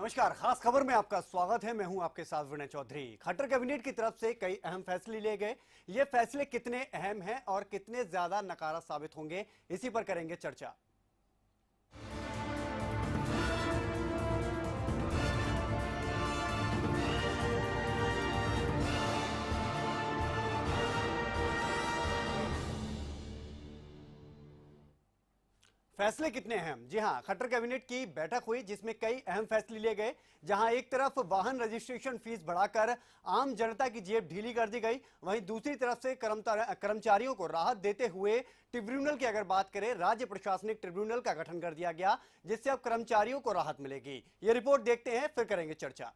नमस्कार, खास खबर में आपका स्वागत है। मैं हूं आपके साथ विनय चौधरी। खट्टर कैबिनेट की तरफ से कई अहम फैसले लिए गए। ये फैसले कितने अहम हैं और कितने ज्यादा नकारा साबित होंगे, इसी पर करेंगे चर्चा। फैसले कितने अहम? जी हां, खट्टर कैबिनेट की बैठक हुई जिसमें कई अहम फैसले लिए गए। जहां एक तरफ वाहन रजिस्ट्रेशन फीस बढ़ाकर आम जनता की जेब ढीली कर दी गई, वहीं दूसरी तरफ से कर्मचारियों को राहत देते हुए ट्रिब्यूनल की अगर बात करें, राज्य प्रशासनिक ट्रिब्यूनल का गठन कर दिया गया, जिससे अब कर्मचारियों को राहत मिलेगी। ये रिपोर्ट देखते हैं, फिर करेंगे चर्चा।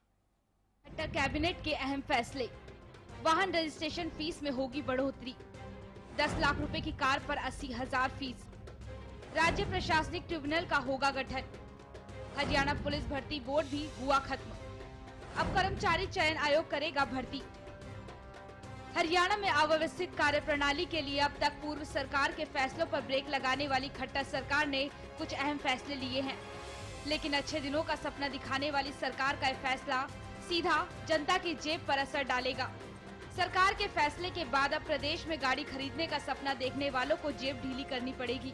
खट्टर कैबिनेट के अहम फैसले। वाहन रजिस्ट्रेशन फीस में होगी बढ़ोतरी। 10 लाख रुपए की कार पर 80,000 फीस। राज्य प्रशासनिक ट्रिब्यूनल का होगा गठन। हरियाणा पुलिस भर्ती बोर्ड भी हुआ खत्म। अब कर्मचारी चयन आयोग करेगा भर्ती। हरियाणा में अव्यवस्थित कार्यप्रणाली के लिए अब तक पूर्व सरकार के फैसलों पर ब्रेक लगाने वाली खट्टर सरकार ने कुछ अहम फैसले लिए हैं, लेकिन अच्छे दिनों का सपना दिखाने वाली सरकार का यह फैसला सीधा जनता की जेब पर असर डालेगा। सरकार के फैसले के बाद अब प्रदेश में गाड़ी खरीदने का सपना देखने वालों को जेब ढीली करनी पड़ेगी।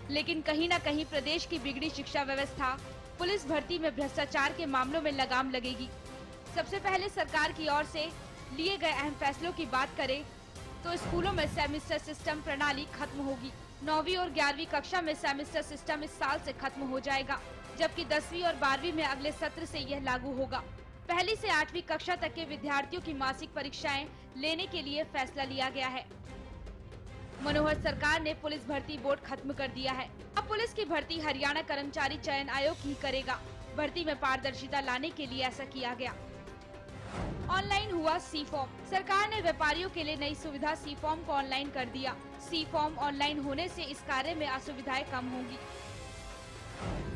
लेकिन कहीं न कहीं प्रदेश की बिगड़ी शिक्षा व्यवस्था, पुलिस भर्ती में भ्रष्टाचार के मामलों में लगाम लगेगी। सबसे पहले सरकार की ओर से लिए गए अहम फैसलों की बात करें तो स्कूलों में सेमेस्टर सिस्टम प्रणाली खत्म होगी। 9वीं और 11वीं कक्षा में सेमेस्टर सिस्टम इस साल से खत्म हो जाएगा, जबकि 10वीं और 12वीं में अगले सत्र से यह लागू होगा। पहली से 8वीं कक्षा तक के विद्यार्थियों की मासिक परीक्षाएं लेने के लिए फैसला लिया गया है। मनोहर सरकार ने पुलिस भर्ती बोर्ड खत्म कर दिया है। अब पुलिस की भर्ती हरियाणा कर्मचारी चयन आयोग ही करेगा। भर्ती में पारदर्शिता लाने के लिए ऐसा किया गया। ऑनलाइन हुआ सी फॉर्म। सरकार ने व्यापारियों के लिए नई सुविधा सी फॉर्म को ऑनलाइन कर दिया। सी फॉर्म ऑनलाइन होने से इस कार्य में असुविधाएं कम होंगी।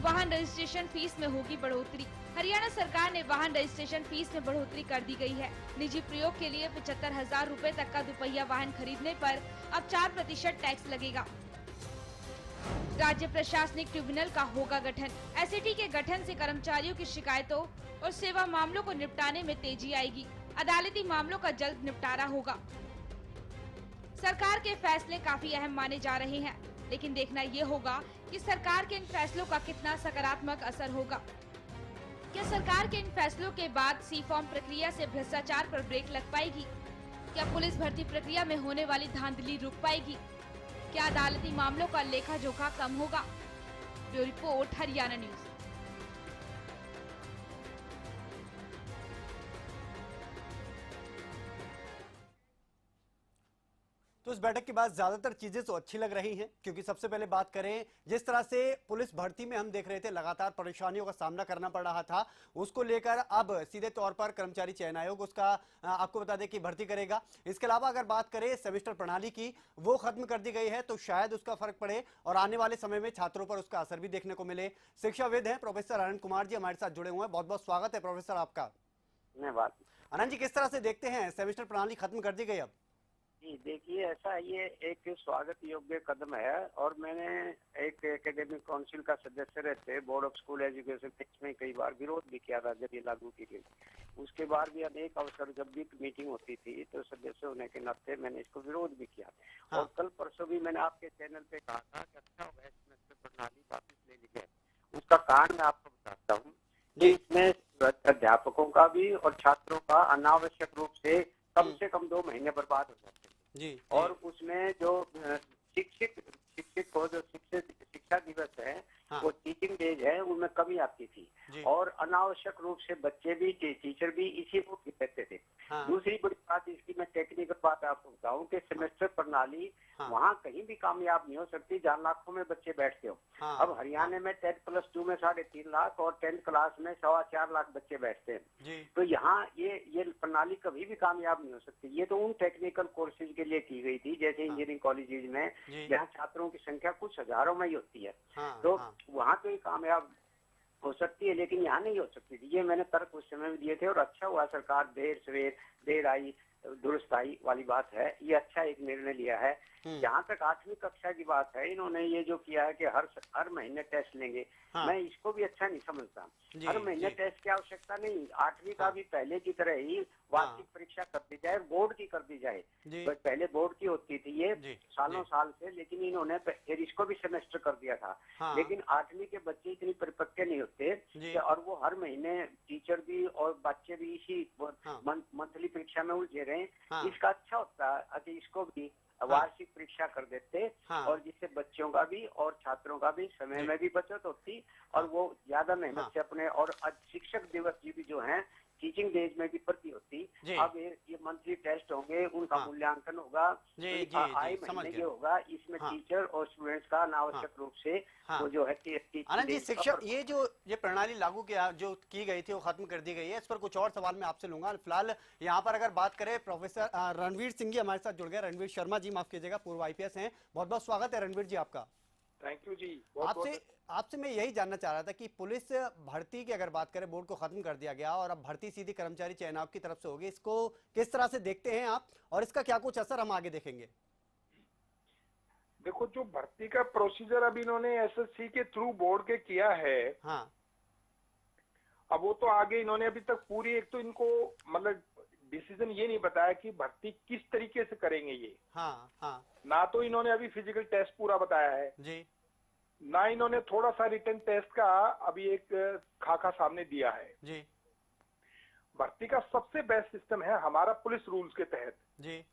वाहन रजिस्ट्रेशन फीस में होगी बढ़ोतरी। हरियाणा सरकार ने वाहन रजिस्ट्रेशन फीस में बढ़ोतरी कर दी गई है। निजी प्रयोग के लिए 75,000 रूपए तक का दुपहिया वाहन खरीदने पर अब 4% टैक्स लगेगा। राज्य प्रशासनिक ट्रिब्यूनल का होगा गठन। एसएटी के गठन से कर्मचारियों की शिकायतों और सेवा मामलों को निपटाने में तेजी आएगी। अदालती मामलों का जल्द निपटारा होगा। सरकार के फैसले काफी अहम माने जा रहे हैं, लेकिन देखना ये होगा कि सरकार के इन फैसलों का कितना सकारात्मक असर होगा। क्या सरकार के इन फैसलों के बाद सी फॉर्म प्रक्रिया से भ्रष्टाचार पर ब्रेक लग पाएगी? क्या पुलिस भर्ती प्रक्रिया में होने वाली धांधली रुक पाएगी? क्या अदालती मामलों का लेखा जोखा कम होगा? Bureau report, Haryana news. तो इस बैठक के बाद ज्यादातर चीजें तो अच्छी लग रही हैं, क्योंकि सबसे पहले बात करें, जिस तरह से पुलिस भर्ती में हम देख रहे थे लगातार परेशानियों का सामना करना पड़ रहा था, उसको लेकर अब सीधे तौर पर कर्मचारी चयन आयोग उसका आपको बता दें कि भर्ती करेगा। इसके अलावा अगर बात करें सेमेस्टर प्रणाली की, वो खत्म कर दी गई है, तो शायद उसका फर्क पड़े और आने वाले समय में छात्रों पर उसका असर भी देखने को मिले। शिक्षाविद हैं प्रोफेसर अनंत कुमार जी हमारे साथ जुड़े हुए हैं। बहुत बहुत स्वागत है प्रोफेसर आपका। धन्यवाद। अनंत जी, किस तरह से देखते हैं, सेमेस्टर प्रणाली खत्म कर दी गई अब? जी देखिए, ऐसा ये एक स्वागत योग्य कदम है और मैंने एक एकेडमिक काउंसिल का सदस्य रहते बोर्ड ऑफ स्कूल एजुकेशन में कई बार विरोध भी किया था जब ये लागू की गई। उसके बाद भी अनेक अवसर जब भी मीटिंग होती थी तो सदस्य होने के नाते मैंने इसको विरोध भी किया। हाँ। और कल परसों भी मैंने आपके चैनल पे कहा था कि अच्छा होगा सेमेस्टर प्रणाली वापस ले ली जाए। उसका कारण मैं आपको बताता हूँ कि इसमें अध्यापकों का भी और छात्रों का अनावश्यक रूप से कम 2 महीने बर्बाद हो जाते हैं। जी। और उसमें जो शिक्षक को जो शिक्षा दिवस है, हाँ। वो टीचिंग डेज है, उनमें कमी आती थी और अनावश्यक रूप से बच्चे भी टीचर भी इसी को कहते थे। हाँ। दूसरी बड़ी बात इसकी मैं टेक्निकल बात आपको बताऊं कि सेमेस्टर प्रणाली हाँ। वहाँ कहीं भी कामयाब नहीं हो सकती जहाँ लाखों में बच्चे बैठते हो। हाँ। अब हरियाणा में 10+2 में 3.5 लाख और 10th क्लास में 4.25 लाख बच्चे बैठते हैं। जी। तो यहाँ ये प्रणाली कभी भी कामयाब नहीं हो सकती। ये तो उन टेक्निकल कोर्सेज के लिए की गई थी जैसे इंजीनियरिंग कॉलेजेज में, जहाँ छात्रों की संख्या कुछ हजारों में ही होती है। तो वहाँ तो ये कामयाब हो सकती है, लेकिन यहाँ नहीं हो सकती थी। ये मैंने तर्क उस समय में दिए थे और अच्छा हुआ सरकार देर आई दुरुस्त आई वाली बात है। ये अच्छा एक निर्णय लिया है जहाँ तक 8वीं कक्षा की बात है, इन्होंने ये जो किया है कि हर महीने टेस्ट लेंगे, हाँ। मैं इसको भी अच्छा नहीं समझता। जी, हर महीने जी। टेस्ट की आवश्यकता नहीं, 8वीं का हाँ। भी पहले की तरह ही वार्षिक परीक्षा कर दी जाए, बोर्ड की कर दी जाए। जी। पहले बोर्ड की होती थी ये जी, सालों जी। साल से, लेकिन इन्होंने फिर इसको भी सेमेस्टर कर दिया था। हाँ। लेकिन 8वीं के बच्चे इतनी परिपक्व नहीं होते जी। कि, और वो हर महीने टीचर भी और बच्चे भी इसी हाँ। मंथली परीक्षा में उलझे रहे। हाँ। इसका अच्छा होता है कि इसको भी वार्षिक परीक्षा कर देते, हाँ। और जिससे बच्चों का भी और छात्रों का भी समय जी। में भी बचत होती, और हाँ। वो ज्यादा मेहनत हाँ। से अपने, और आज शिक्षक दिवस जी भी जो है टीचिंग डेज में भी भर्ती होती। जी। अब ये मंथली टेस्ट होंगे, उनका हाँ। मूल्यांकन होगा, जी, तो जी, आए जी, समझ महीने गया। ये होगा, इसमें हाँ। टीचर और स्टूडेंट्स का अनावश्यक रूप से हाँ। वो जो है टीचिंग आनंद जी, डेज का शिक्षक ये प्रणाली लागू किया जो की गई थी वो खत्म कर दी गई है। इस पर कुछ और सवाल मैं आपसे लूंगा। फिलहाल यहाँ पर अगर बात करें, प्रोफेसर रणवीर सिंह जी हमारे साथ जुड़ गए। रणवीर शर्मा जी, माफ कीजिएगा, पूर्व आईपीएस हैं। बहुत बहुत स्वागत है रणवीर जी आपका। थैंक यू जी। आपसे मैं यही जानना चाह रहा था कि पुलिस भर्ती की अगर बात करें, बोर्ड को खत्म कर दिया गया और अब भर्ती सीधी कर्मचारी चयन आयोग की तरफ से होगी, इसको किस तरह से देखते हैं आप, और इसका क्या कुछ असर हम आगे देखेंगे? देखो, जो भर्ती का प्रोसीजर अब इन्होंने एसएससी के थ्रू बोर्ड के किया है, हाँ। अब वो तो आगे इन्होंने अभी तक पूरी, एक तो इनको मतलब डिसीजन ये नहीं बताया कि भर्ती किस तरीके से करेंगे ये। हाँ। हाँ। ना तो इन्होंने अभी फिजिकल टेस्ट पूरा बताया है, जी। ना इन्होंने थोड़ा सा रिटन टेस्ट का अभी एक खाका सामने दिया है। जी। भर्ती का सबसे बेस्ट सिस्टम है हमारा पुलिस रूल्स के तहत। जी।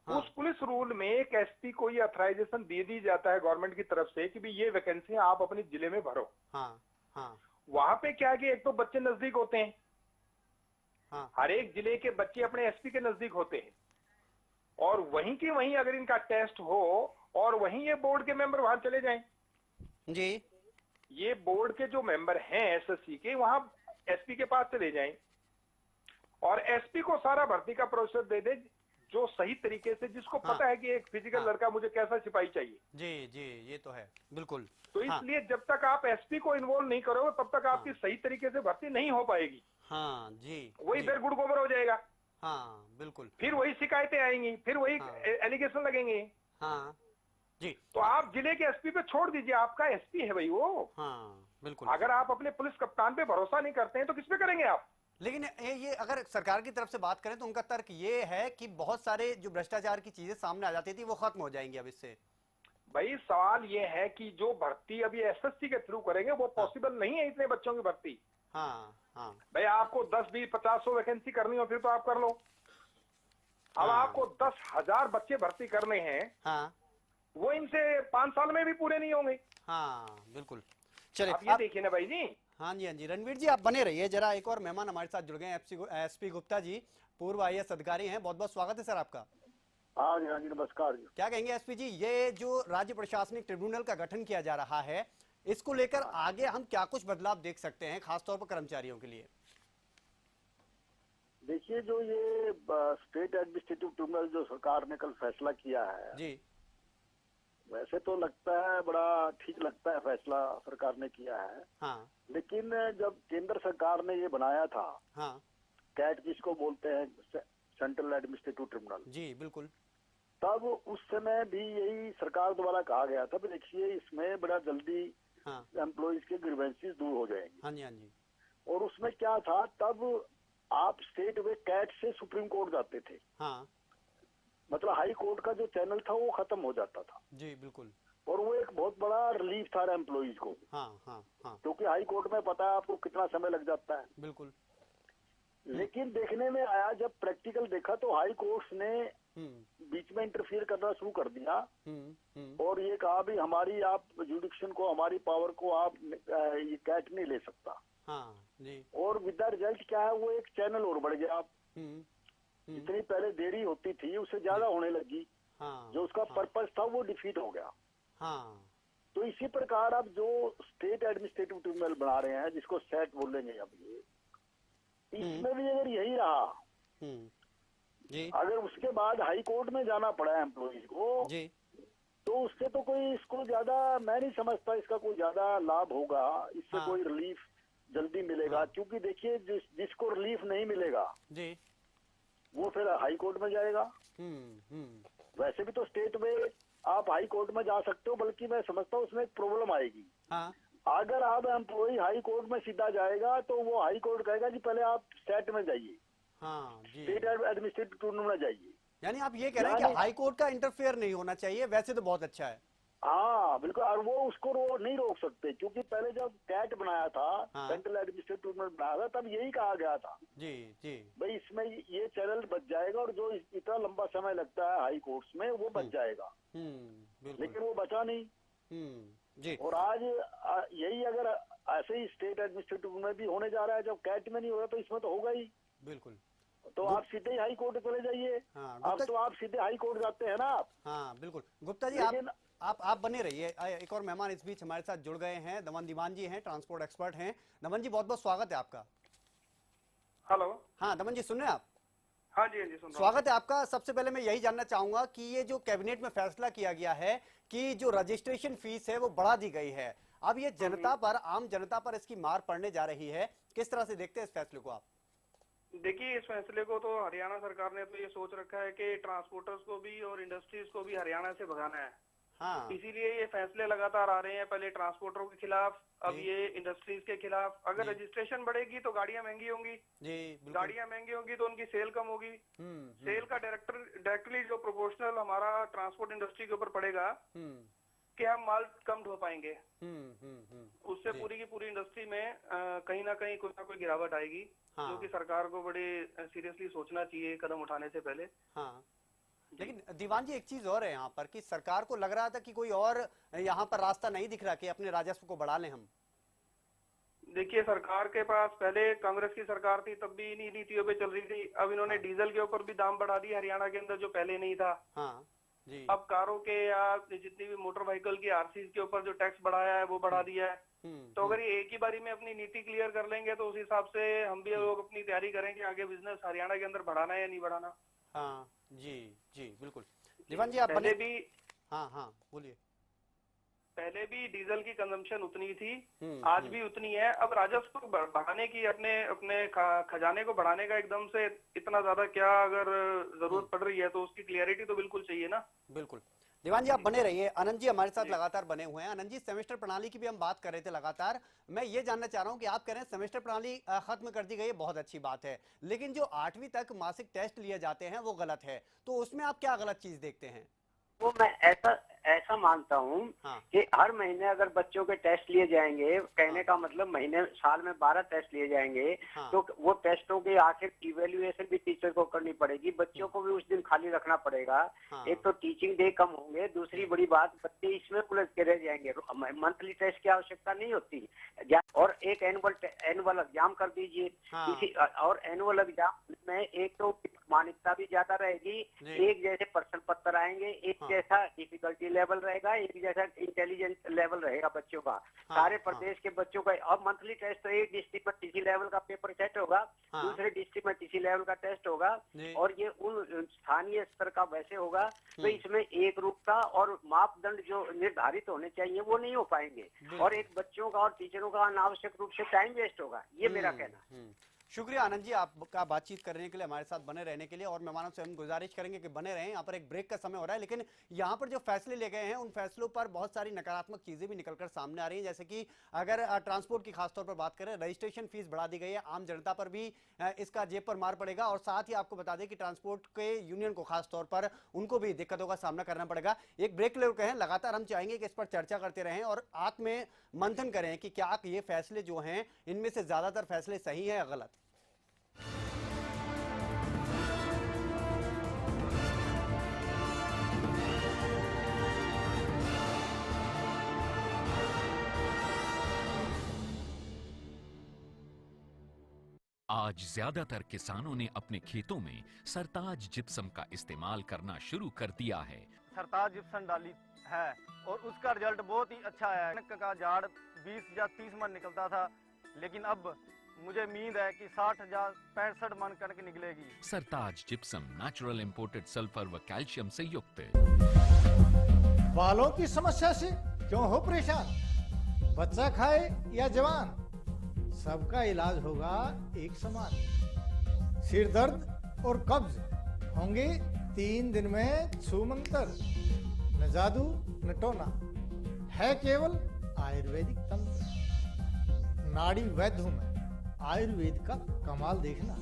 हाँ। उस पुलिस रूल में एक एसपी को ये अथराइजेशन दे दी जाता है गवर्नमेंट की तरफ से कि भी ये वैकेंसी आप अपने जिले में भरो। हाँ। हाँ। वहां पे क्या है कि एक तो बच्चे नजदीक होते हैं, हाँ। हर एक जिले के बच्चे अपने एसपी के नजदीक होते हैं, और वहीं के वहीं अगर इनका टेस्ट हो और वहीं ये बोर्ड के मेंबर वहां चले जाएं। जी। ये बोर्ड के जो मेंबर हैं एसएससी के, वहां एसपी के पास चले जाएं और एसपी को सारा भर्ती का प्रोसेस दे दे, जो सही तरीके से, जिसको हाँ। पता है कि एक फिजिकल हाँ। लड़का मुझे कैसा सिपाही चाहिए। जी। जी, ये तो है, बिल्कुल। तो हाँ। इसलिए जब तक आप एसपी को इन्वॉल्व नहीं करोगे तब तक आपकी सही तरीके से भर्ती नहीं हो पाएगी। हाँ। जी। वही जी। फिर गुड़ गोबर हो जाएगा, हाँ, बिल्कुल। फिर वही शिकायतें आएंगी, फिर वही हाँ। एलिगेशन लगेंगे। हाँ। जी। तो आप जिले के एसपी पे छोड़ दीजिए, आपका एसपी है भाई वो। हाँ, बिल्कुल। अगर आप अपने पुलिस कप्तान पे भरोसा नहीं करते हैं तो किस पे करेंगे आप? लेकिन ये अगर सरकार की तरफ से बात करें तो उनका तर्क ये है कि बहुत सारे जो भ्रष्टाचार की चीजें सामने आ जाती थी वो खत्म हो जाएंगी अब इससे। भाई सवाल ये है कि जो भर्ती अभी एसएससी के थ्रू करेंगे वो पॉसिबल नहीं है, इतने बच्चों की भर्ती। हाँ। हाँ। भाई आपको 10, 20, 50, 100 वैकेंसी करनी हो फिर तो आप कर लो। अब हाँ। आपको 10,000 बच्चे भर्ती करने हैं, हाँ। वो इनसे 5 साल में भी पूरे नहीं होंगे। हाँ, बिल्कुल। चलिए, आप ये देखिए ना भाई जी। हाँ जी, हाँ जी। रणवीर जी, आप बने रहिए जरा। एक और मेहमान हमारे साथ जुड़ गए हैं, एसपी गुप्ता जी, पूर्व आईएएस अधिकारी हैं। बहुत बहुत स्वागत है सर आपका। हाँ जी, नमस्कार जी। क्या कहेंगे एसपी जी, ये जो राज्य प्रशासनिक ट्रिब्यूनल का गठन किया जा रहा है, इसको लेकर आगे हम क्या कुछ बदलाव देख सकते हैं, खासतौर पर कर्मचारियों के लिए? देखिए, जो ये स्टेट एडमिनिस्ट्रेटिव ट्रिब्यूनल जो सरकार ने कल फैसला किया है जी। वैसे तो लगता है बड़ा ठीक लगता है फैसला सरकार ने किया है। हाँ। लेकिन जब केंद्र सरकार ने ये बनाया था, हाँ। कैट जिसको बोलते हैं, सेंट्रल एडमिनिस्ट्रेटिव ट्रिब्यूनल, जी, बिल्कुल। तब उस समय भी यही सरकार द्वारा कहा गया था, देखिए इसमें बड़ा जल्दी हाँ। एम्प्लॉइज के ग्रीवेंसेस दूर हो जाएंगे। हाँ जी, हाँ जी। और उसमें क्या था, तब आप स्टेट वे कैट से सुप्रीम कोर्ट जाते थे, हाँ। मतलब हाई कोर्ट का जो चैनल था वो खत्म हो जाता था। जी, बिल्कुल। और वो एक बहुत बड़ा रिलीफ था एम्प्लॉइज को, हाँ। हाँ। हाँ, क्योंकि हाई कोर्ट में पता है आपको कितना समय लग जाता है। बिल्कुल। लेकिन देखने में आया, जब प्रैक्टिकल देखा तो हाई कोर्ट्स ने बीच में इंटरफियर करना शुरू कर दिया और ये कहा भी हमारी आप जुडिक्शन को, हमारी पावर को आप ये कैट नहीं ले सकता। हाँ जी। और विद द रिजल्ट क्या है, वो एक चैनल और बढ़ गया। जितनी पहले देरी होती थी उससे ज्यादा होने लगी। हाँ। जो उसका पर्पस था वो डिफीट हो गया। हाँ। तो इसी प्रकार अब जो स्टेट एडमिनिस्ट्रेटिव ट्रिब्यूनल बना रहे हैं, जिसको सेट बोलेंगे अब ये, इसमें भी अगर यही रहा जी, अगर उसके बाद हाई कोर्ट में जाना पड़ा एम्प्लॉइज को जी, तो उससे तो कोई इसको ज्यादा मैं नहीं समझता इसका कोई ज्यादा लाभ होगा, इससे हाँ। कोई रिलीफ जल्दी मिलेगा। हाँ। क्योंकि देखिए जिसको रिलीफ नहीं मिलेगा जी, वो फिर हाई कोर्ट में जाएगा। वैसे भी तो स्टेट में आप हाई कोर्ट में जा सकते हो, बल्कि मैं समझता हूँ उसमें एक प्रॉब्लम आएगी। हाँ अगर आप एम्प्लॉय हाई कोर्ट में सीधा जाएगा तो वो हाई कोर्ट कहेगा कि पहले आप स्टेट में जाइए, हाँ जी, स्टेट एडमिनिस्ट्रेटिव ट्रिब्यूनल में जाइए। यानी आप ये कह रहे हैं कि हाई कोर्ट का इंटरफेयर नहीं होना चाहिए, वैसे तो बहुत अच्छा है। हाँ बिल्कुल, और वो उसको नहीं रोक सकते, क्योंकि पहले जब कैट बनाया था, हाँ। सेंट्रल एडमिनिस्ट्रेटिव ट्रिब्यूनल बनाया था, तब यही कहा गया था जी जी, भाई इसमें ये चैनल बच जाएगा और जो इतना लंबा समय लगता है हाई कोर्ट्स में वो बच जाएगा। बिल्कुल, लेकिन वो बचा नहीं। जी, और आज यही अगर ऐसे ही स्टेट एडमिनिस्ट्रेटिव में भी होने जा रहा है, जब कैट में नहीं हो रहा तो इसमें तो होगा ही। बिल्कुल, तो आप सीधे ही हाई कोर्ट चले जाइए। हाँ, अब तो आप सीधे हाई कोर्ट जाते हैं ना आप। हाँ बिल्कुल। गुप्ता जी लेकिन आप बने रहिए। एक और मेहमान इस बीच हमारे साथ जुड़ गए हैं, नमन दीवान जी हैं, ट्रांसपोर्ट एक्सपर्ट हैं। नमन जी बहुत बहुत स्वागत है आपका। हेलो। हाँ नमन जी सुन रहे हैं आप? हाँ जी, हाँ जी, सुन रहा हूँ। स्वागत है आपका। सबसे पहले मैं यही जानना चाहूंगा कि ये जो कैबिनेट में फैसला किया गया है कि जो रजिस्ट्रेशन फीस है वो बढ़ा दी गई है, अब ये जनता पर, आम जनता पर इसकी मार पड़ने जा रही है, किस तरह से देखते हैं इस फैसले को आप? देखिए, इस फैसले को तो हरियाणा सरकार ने तो ये सोच रखा है कि ट्रांसपोर्टर्स को भी और इंडस्ट्रीज को भी हरियाणा से भगाना है। हाँ इसीलिए ये फैसले लगातार आ रहे हैं, पहले ट्रांसपोर्टरों के खिलाफ, अब जी। ये इंडस्ट्रीज के खिलाफ। अगर रजिस्ट्रेशन बढ़ेगी तो गाड़ियां महंगी होंगी, जी बिल्कुल। गाड़ियां महंगी होंगी तो उनकी सेल कम होगी। सेल का डायरेक्टली जो प्रोपोर्शनल हमारा ट्रांसपोर्ट इंडस्ट्री के ऊपर पड़ेगा कि हम माल कम ढो पाएंगे, उससे पूरी की पूरी इंडस्ट्री में कहीं ना कहीं कोई ना कोई गिरावट आएगी। हाँ। जो कि सरकार को बड़े सीरियसली सोचना चाहिए कदम उठाने से पहले। हाँ लेकिन दीवान जी एक चीज और है यहाँ पर कि सरकार को लग रहा था कि कोई और यहाँ पर रास्ता नहीं दिख रहा कि अपने राजस्व को बढ़ा लें हम। देखिए, सरकार के पास पहले कांग्रेस की सरकार थी तब भी इन्हीं नीतियों पे चल रही थी। अब इन्होंने डीजल के ऊपर भी दाम बढ़ा दिया हरियाणा के अंदर, जो पहले नहीं था। हाँ जी। अब कारों के या जितनी भी मोटर व्हीकल की आरसीज के ऊपर जो टैक्स बढ़ाया है वो बढ़ा दिया है। तो अगर ये एक ही बारी में अपनी नीति क्लियर कर लेंगे तो उस हिसाब से हम भी लोग अपनी तैयारी करेंगे आगे बिजनेस हरियाणा के अंदर बढ़ाना है या नहीं बढ़ाना। हाँ जी जी बिल्कुल। दीवान जी आप पहले भी, हाँ हाँ बोलिए। पहले भी डीजल की कंजम्पशन उतनी थी, आज भी उतनी है। अब राजस्व को बढ़ाने की, अपने खजाने को बढ़ाने का एकदम से इतना ज्यादा क्या अगर जरूरत पड़ रही है तो उसकी क्लियरिटी तो बिल्कुल चाहिए ना। बिल्कुल। दीवान जी आप बने रहिए। आनंद जी हमारे साथ लगातार बने हुए हैं। आनंद जी, सेमेस्टर प्रणाली की भी हम बात कर रहे थे लगातार। मैं ये जानना चाह रहा हूँ कि आप कह रहे हैं सेमेस्टर प्रणाली खत्म कर दी गई है, बहुत अच्छी बात है, लेकिन जो 8वीं तक मासिक टेस्ट लिए जाते हैं वो गलत है, तो उसमें आप क्या गलत चीज देखते हैं? वो मैं ऐसा मानता हूँ हाँ। कि हर महीने अगर बच्चों के टेस्ट लिए जाएंगे, कहने हाँ। का मतलब महीने साल में 12 टेस्ट लिए जाएंगे, हाँ। तो वो टेस्टों के आखिर इवेल्युएशन भी टीचर को करनी पड़ेगी, बच्चों को भी उस दिन खाली रखना पड़ेगा। हाँ। एक तो टीचिंग डे कम होंगे, दूसरी बड़ी बात बच्चे इसमें उलझ के रह जाएंगे। मंथली टेस्ट की आवश्यकता नहीं होती, और एक एनुअल एग्जाम कर दीजिए। हाँ। और एनुअल एग्जाम में एक तो मान्यता भी ज्यादा रहेगी, एक जैसे प्रश्न पत्र आएंगे, एक हाँ। जैसा डिफिकल्टी लेवल रहेगा, एक जैसा इंटेलिजेंस लेवल रहेगा बच्चों का। सारे प्रदेश के बच्चों का। अब मंथली टेस्ट तो एक डिस्ट्रिक्ट में किसी लेवल का पेपर सेट होगा, दूसरे डिस्ट्रिक्ट में किसी लेवल का टेस्ट होगा, और ये उन स्थानीय स्तर का वैसे होगा। तो इसमें एक रूपता और मापदंड जो निर्धारित होने चाहिए वो नहीं हो पाएंगे, और एक बच्चों का और टीचरों का अनावश्यक रूप से टाइम वेस्ट होगा। ये मेरा कहना। शुक्रिया आनंद जी आपका बातचीत करने के लिए, हमारे साथ बने रहने के लिए, और मेहमानों से हम गुजारिश करेंगे कि बने रहें। यहाँ पर एक ब्रेक का समय हो रहा है, लेकिन यहाँ पर जो फैसले ले गए हैं उन फैसलों पर बहुत सारी नकारात्मक चीजें भी निकलकर सामने आ रही हैं। जैसे कि अगर ट्रांसपोर्ट की खासतौर पर बात करें, रजिस्ट्रेशन फीस बढ़ा दी गई है, आम जनता पर भी इसका जेब पर मार पड़ेगा, और साथ ही आपको बता दें कि ट्रांसपोर्ट के यूनियन को खासतौर पर उनको भी दिक्कतों का सामना करना पड़ेगा। एक ब्रेक ले रहे हैं, लगातार हम चाहेंगे कि इस पर चर्चा करते रहें और आत्म मंथन करें कि क्या ये फैसले जो हैं इनमें से ज्यादातर फैसले सही है या गलत। आज ज्यादातर किसानों ने अपने खेतों में सरताज जिप्सम का इस्तेमाल करना शुरू कर दिया है। सरताज जिप्सम डाली है और उसका रिजल्ट बहुत ही अच्छा है। कनक का झाड़ 20 या 30 मन निकलता था, लेकिन अब मुझे उम्मीद है कि 60 या 65 मन कनक निकलेगी। सरताज जिप्सम नेचुरल इंपोर्टेड सल्फर व कैल्शियम से युक्त। बालों की समस्या से क्यों हो परेशान? बच्चा खाए या जवान, सबका इलाज होगा एक समान। सिर दर्द और कब्ज होंगे 3 दिन में छूमंतर, न जादू न टोना, है केवल आयुर्वेदिक तंत्र। नाड़ी वैद्य हूं मैं, आयुर्वेद का कमाल देखना।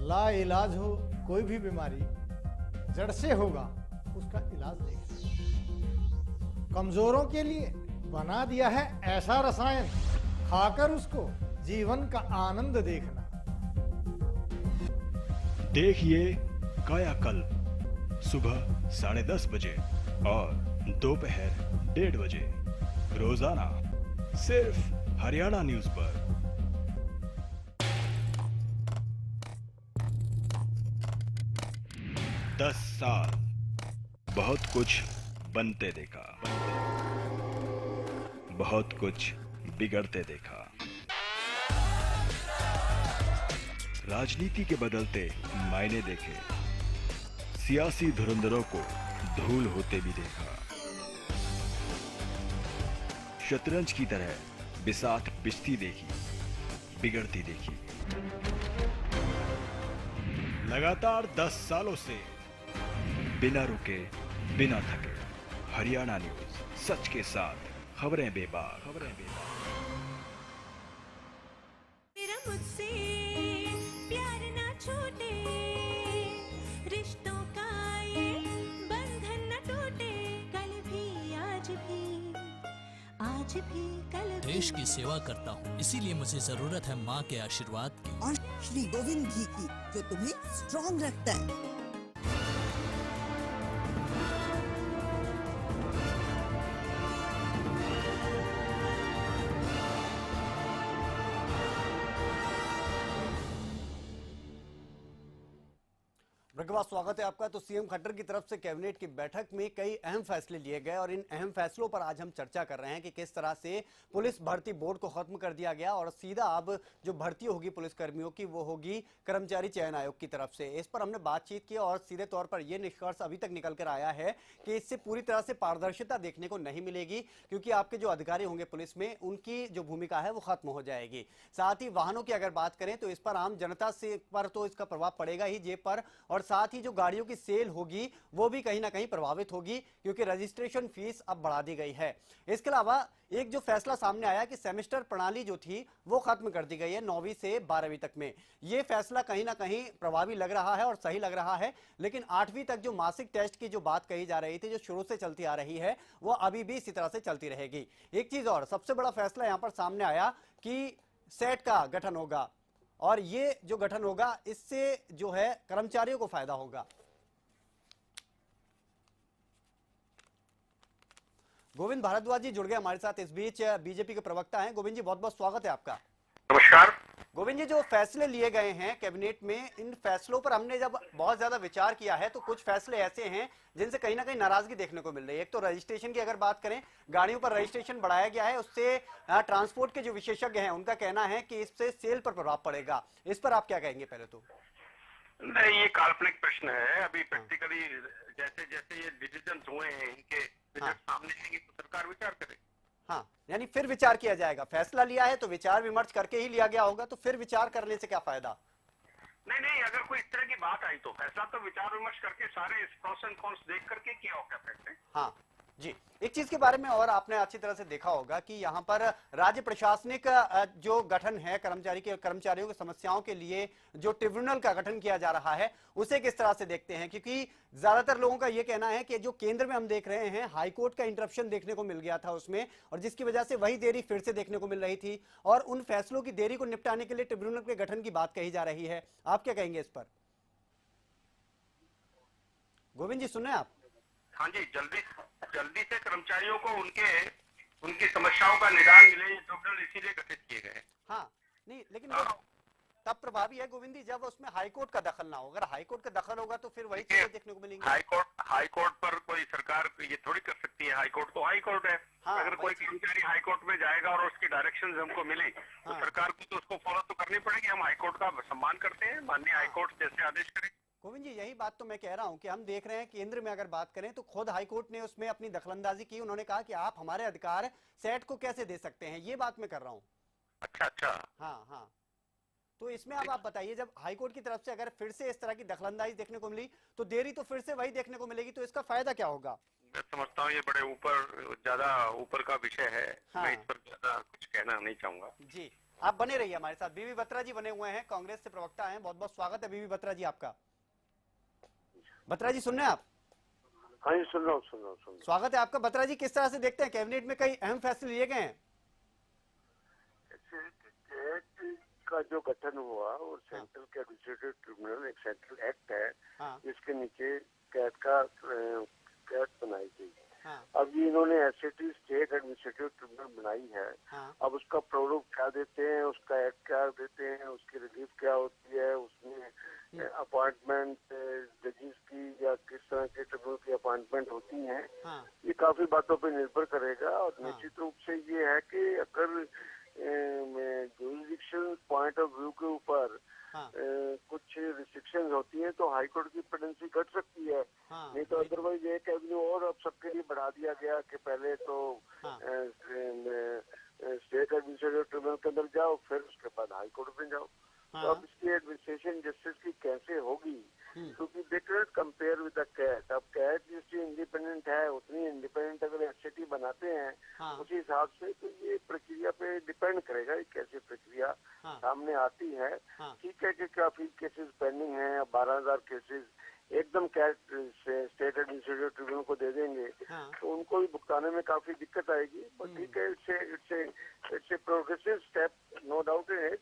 ला इलाज हो कोई भी बीमारी, जड़ से होगा उसका इलाज देखना। कमजोरों के लिए बना दिया है ऐसा रसायन, खाकर उसको जीवन का आनंद देखना। देखिए कायाकल्प सुबह 10:30 बजे और दोपहर 1:30 बजे रोजाना सिर्फ हरियाणा न्यूज पर। दस साल बहुत कुछ बनते देखा, बहुत कुछ बिगड़ते देखा। राजनीति के बदलते मायने देखे, सियासी धुरंधरों को धूल होते भी देखा। शतरंज की तरह बिसात पिसती देखी, बिगड़ती देखी। लगातार 10 सालों से बिना रुके, बिना थके, हरियाणा न्यूज सच के साथ, खबरें बेबाक, खबरें बेबाक। तेरा मुझसे प्यार ना छूटे, रिश्तों का ये बंधन न टूटे, कल भी आज भी, आज भी कल भी। देश की सेवा करता हूँ, इसीलिए मुझे जरूरत है माँ के आशीर्वाद की और श्री गोविंद घी की, जो तुम्हें स्ट्रॉन्ग रखता है। भगवा स्वागत है आपका। तो सीएम खट्टर की तरफ से कैबिनेट की बैठक में कई अहम फैसले लिए गए और इन अहम फैसलों पर आज हम चर्चा कर रहे हैं कि किस तरह से पुलिस भर्ती बोर्ड को खत्म कर दिया गया और सीधा अब जो भर्ती होगी पुलिस कर्मियों की वो होगी कर्मचारी चयन आयोग की तरफ से। इस पर हमने बातचीत की और सीधे तौर पर यह निष्कर्ष अभी तक निकल कर आया है कि इससे पूरी तरह से पारदर्शिता देखने को नहीं मिलेगी, क्योंकि आपके जो अधिकारी होंगे पुलिस में उनकी जो भूमिका है वो खत्म हो जाएगी। साथ ही वाहनों की अगर बात करें तो इस पर आम जनता से पर तो इसका प्रभाव पड़ेगा ही जेब पर, और साथ ही जो गाड़ियों की सेल होगी वो भी कहीं ना कहीं प्रभावित होगी, क्योंकि रजिस्ट्रेशन फीस अब बढ़ा दी गई है। इसके अलावा एक जो फैसला सामने आया कि सेमेस्टर प्रणाली जो थी वो खत्म कर दी गई है 9वीं से 12वीं तक में। ये फैसला कहीं ना कहीं प्रभावी लग रहा है और सही लग रहा है, लेकिन 8वीं तक जो मासिक टेस्ट की जो बात कही जा रही थी, जो शुरू से चलती आ रही है, वो अभी भी इसी तरह से चलती रहेगी। एक चीज और सबसे बड़ा फैसला यहां पर सामने आया कि सेट का गठन होगा, और ये जो गठन होगा इससे जो है कर्मचारियों को फायदा होगा। गोविंद भारद्वाज जी जुड़ गए हमारे साथ इस बीच, बीजेपी के प्रवक्ता हैं। गोविंद जी बहुत बहुत स्वागत है आपका। नमस्कार। गोविंद जी, जो फैसले लिए गए हैं कैबिनेट में, इन फैसलों पर हमने जब बहुत ज्यादा विचार किया है तो कुछ फैसले ऐसे हैं जिनसे कहीं ना कहीं नाराजगी देखने को मिल रही है। एक तो रजिस्ट्रेशन की अगर बात करें, गाड़ियों पर रजिस्ट्रेशन बढ़ाया गया है, उससे ट्रांसपोर्ट के जो विशेषज्ञ हैं उनका कहना है कि इससे सेल पर प्रभाव पड़ेगा। इस पर आप क्या कहेंगे? पहले तो नहीं, ये काल्पनिक प्रश्न है। अभी प्रैक्टिकली जैसे जैसे ये डिसीजन हुए हैं, इनके रिजल्ट सामने आएंगे तो सरकार विचार करेगी। हाँ, यानी फिर विचार किया जाएगा। फैसला लिया है तो विचार विमर्श करके ही लिया गया होगा, तो फिर विचार करने से क्या फायदा? नहीं नहीं, अगर कोई इस तरह की बात आई तो फैसला तो विचार विमर्श करके सारे प्रोस एंड कॉन्स देख करके किया होगा फैसले। हाँ जी, एक चीज के बारे में और आपने अच्छी तरह से देखा होगा कि यहाँ पर राज्य प्रशासनिक जो गठन है कर्मचारियों की समस्याओं के लिए जो ट्रिब्यूनल का गठन किया जा रहा है, उसे किस तरह से देखते हैं? क्योंकि ज्यादातर लोगों का ये कहना है कि जो केंद्र में हम देख रहे हैं, हाईकोर्ट का इंटरप्शन देखने को मिल गया था उसमें, और जिसकी वजह से वही देरी फिर से देखने को मिल रही थी, और उन फैसलों की देरी को निपटाने के लिए ट्रिब्यूनल के गठन की बात कही जा रही है। आप क्या कहेंगे इस पर? गोविंद जी, सुने आप? हाँ जी, जल्दी से कर्मचारियों को उनकी समस्याओं का निदान मिले, ट्रिब्यूनल इसीलिए गठित किए गए। हाँ, नहीं, लेकिन तब प्रभावी है गोविंद जी जब उसमें हाईकोर्ट का दखल ना हो। अगर हाईकोर्ट का दखल होगा तो फिर वही चीजें देखने को मिलेंगी। हाईकोर्ट पर कोई सरकार ये थोड़ी कर सकती है। हाईकोर्ट तो हाईकोर्ट है। हाँ, अगर कोई कर्मचारी हाईकोर्ट में जाएगा और उसकी डायरेक्शंस हमको मिले तो सरकार को तो उसको फॉलो तो करनी पड़ेगी। हम हाईकोर्ट का सम्मान करते हैं, माननीय हाईकोर्ट जैसे आदेश करें। गोविंद जी, यही बात तो मैं कह रहा हूं कि हम देख रहे हैं केंद्र में अगर बात करें तो खुद हाईकोर्ट ने उसमें अपनी दखलंदाजी की। उन्होंने कहा कि आप हमारे अधिकार सेट को कैसे दे सकते हैं, ये बात मैं कर रहा हूं। अच्छा। हाँ हाँ, तो इसमें अब आप बताइए, जब हाईकोर्ट की तरफ से अगर फिर से इस तरह की दखलंदाजी देखने को मिली तो देरी तो फिर से वही देखने को मिलेगी, तो इसका फायदा क्या होगा? मैं समझता हूँ ये बड़े ज्यादा ऊपर का विषय है। हाँ। मैं इस पर ज्यादा कुछ कहना नहीं चाहूंगा। जी, आप बने रहिए हमारे साथ। बीबी बत्रा जी बने हुए हैं, कांग्रेस से प्रवक्ता हैं। बहुत बहुत स्वागत है बीबी बत्रा जी आपका। बत्रा जी सुन रहे हैं आप? हाँ जी, सुन रहा हूँ। स्वागत है आपका। बत्रा जी, किस तरह से देखते हैं कैबिनेट में कई अहम फैसले लिए गए हैं? कैट का जो गठन हुआ और सेंट्रल के एडमिनिस्ट्रेटिव ट्रिब्यूनल एक सेंट्रल एक्ट है। हाँ। जिसके नीचे कैट बनाई गई। हाँ। अब ये इन्होंने एसएटी स्टेट एडमिनिस्ट्रेटिव ट्रिब्यूनल बनाई है। हाँ। अब उसका प्रारूप क्या देते हैं, उसका एक्ट क्या देते हैं, उसकी रिलीफ क्या होती है, उसमें अपॉइंटमेंट जजेस की या किस तरह के ट्रिब्यूनल की अपॉइंटमेंट होती हैं। हाँ। ये काफी बातों पे निर्भर करेगा और निश्चित रूप से ये है कि अगर जुरिडिक्शन पॉइंट ऑफ व्यू के ऊपर कुछ रिस्ट्रिक्शंस होती हैं तो हाईकोर्ट की पेंडेंसी घट सकती है। नहीं तो अदरवाइज एक एवेन्यू और अब सबके लिए बढ़ा दिया गया कि पहले तो स्टेट एडमिनिस्ट्रेटिव ट्रिब्यूनल के अंदर जाओ, फिर उसके बाद हाईकोर्ट में जाओ। तो अब इसकी एडमिनिस्ट्रेशन जस्टिस की कैसे होगी, क्योंकि they can compare with the cat. अब कैट जितनी इंडिपेंडेंट है उतनी इंडिपेंडेंट अगर एसएटी बनाते हैं उसी हिसाब से, तो ये प्रक्रिया पे डिपेंड करेगा कैसे प्रक्रिया सामने आती है। ठीक है कि काफी केसेस पेंडिंग हैं, 12,000 केसेस एकदम कैट स्टेट एडमिनिस्ट्रेटिव ट्रिब्यूनल को दे देंगे तो उनको भी भुगताने में काफी दिक्कत आएगी। पर ठीक है, it's a progressive step, no doubt in it,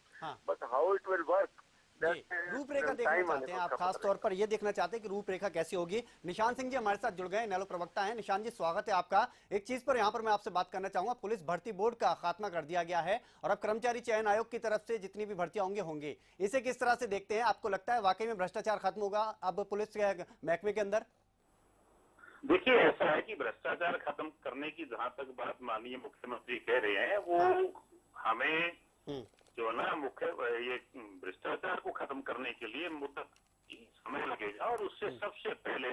but how it will work रूपरेखा देखना चाहते हैं आप, खास तौर पर ये देखना चाहते हैं कि रूपरेखा कैसी होगी। निशान सिंह जी हमारे साथ जुड़ गए, नैलो प्रवक्ता हैं। निशान जी स्वागत है आपका। एक चीज पर यहाँ पर मैं आपसे बात करना चाहूंगा, पुलिस भर्ती बोर्ड का खात्मा कर दिया गया है और अब कर्मचारी चयन आयोग की तरफ से जितनी भी भर्तियां होंगी, इसे किस तरह से देखते हैं? आपको लगता है वाकई में भ्रष्टाचार खत्म होगा अब पुलिस महकमे के अंदर? देखिए, ऐसा है कि भ्रष्टाचार खत्म करने की जहाँ तक बात माननीय मुख्यमंत्री कह रहे हैं, वो हमें जो ना ये भ्रष्टाचार को खत्म करने के लिए मुद्दत समय लगेगा और उससे सबसे पहले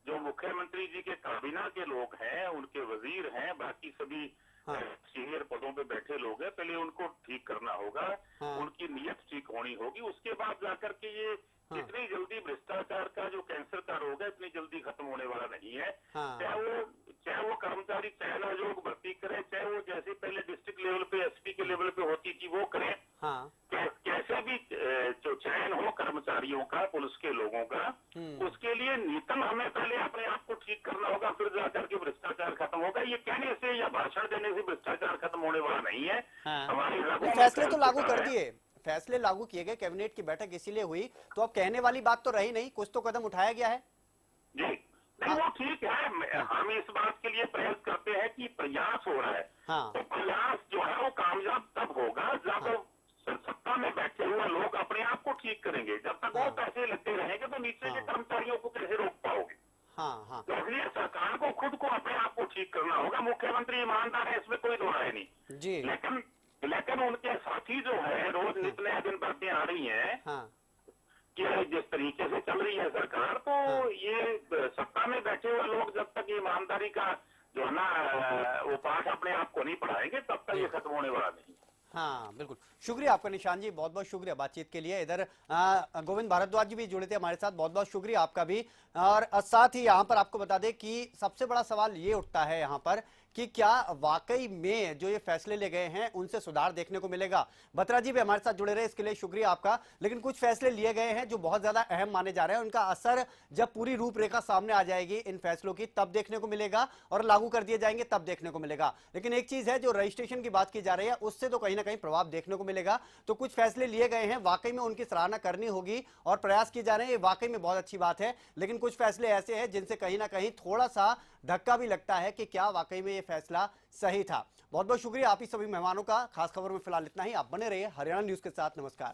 जो मुख्यमंत्री जी के काबीना के लोग हैं, उनके वजीर हैं, बाकी सभी सीनियर पदों पे बैठे लोग हैं, पहले उनको ठीक करना होगा। उनकी नीयत ठीक होनी होगी। उसके बाद जाकर के ये इतनी जल्दी भ्रष्टाचार का जो कैंसर का रोग है इतनी जल्दी खत्म होने वाला नहीं है। चाहे वो कर्मचारी चयन आयोग भर्ती करें, चाहे वो जैसे पहले डिस्ट्रिक्ट लेवल पे एसपी के लेवल पे होती थी वो करें। कैसे भी जो चयन हो कर्मचारियों का, पुलिस के लोगों का, उसके लिए नीतम हमें पहले अपने आप को ठीक करना होगा, फिर जाकर के भ्रष्टाचार खत्म होगा। ये कहने से या भाषण देने से भ्रष्टाचार खत्म होने वाला नहीं है। हमारे फैसले तो लागू कर दिए, फैसले लागू किए गए, कैबिनेट की बैठक इसीलिए हुई, तो अब कहने वाली बात तो रही नहीं, कुछ तो कदम उठाया गया है। जी नहीं, वो ठीक है। हम इस बात के लिए प्रयास करते हैं कि प्रयास हो रहा है। तो प्रयास जो है वो कामयाब तब होगा जब सत्ता में बैठे हुए लोग अपने आप को ठीक करेंगे। जब तक वो पैसे लगते रहेंगे तो नीचे के कर्मचारियों को कैसे रोक पाओगे? तो इसलिए सरकार को खुद को अपने आप को ठीक करना होगा। मुख्यमंत्री ईमानदार है, इसमें कोई दो राय नहीं जी। लेकिन उनके साथी जो है रोज नित नया दिन बातें आ रही हैं कि जिस तरीके से चल रही है सरकार, तो ये सत्ता में बैठे हुए लोग जब तक ईमानदारी का जो है ना वो पाठ अपने आप को नहीं पढ़ाएंगे तब तक ये खत्म होने वाला नहीं। हाँ बिल्कुल, शुक्रिया आपका निशान जी, बहुत बहुत शुक्रिया बातचीत के लिए। इधर गोविंद भारद्वाज जी भी जुड़े थे हमारे साथ, बहुत बहुत शुक्रिया आपका भी। और साथ ही यहाँ पर आपको बता दें कि सबसे बड़ा सवाल ये उठता है यहाँ पर कि क्या वाकई में जो ये फैसले ले गए हैं उनसे सुधार देखने को मिलेगा। बत्रा जी भी हमारे साथ जुड़े रहे, इसके लिए शुक्रिया आपका। लेकिन कुछ फैसले लिए गए हैं जो बहुत ज्यादा अहम माने जा रहे हैं, उनका असर जब पूरी रूपरेखा सामने आ जाएगी इन फैसलों की तब देखने को मिलेगा और लागू कर दिए जाएंगे तब देखने को मिलेगा। लेकिन एक चीज है, जो रजिस्ट्रेशन की बात की जा रही है उससे तो कहीं ना कहीं प्रभाव देखने को मिलेगा। तो कुछ फैसले लिए गए हैं, वाकई में उनकी सराहना करनी होगी और प्रयास किए जा रहे हैं, ये वाकई में बहुत अच्छी बात है। लेकिन कुछ फैसले ऐसे हैं जिनसे कहीं ना कहीं थोड़ा सा धक्का भी लगता है कि क्या वाकई में ये फैसला सही था। बहुत बहुत शुक्रिया आप ही सभी मेहमानों का। खास खबर में फिलहाल इतना ही। आप बने रहिए हरियाणा न्यूज के साथ। नमस्कार।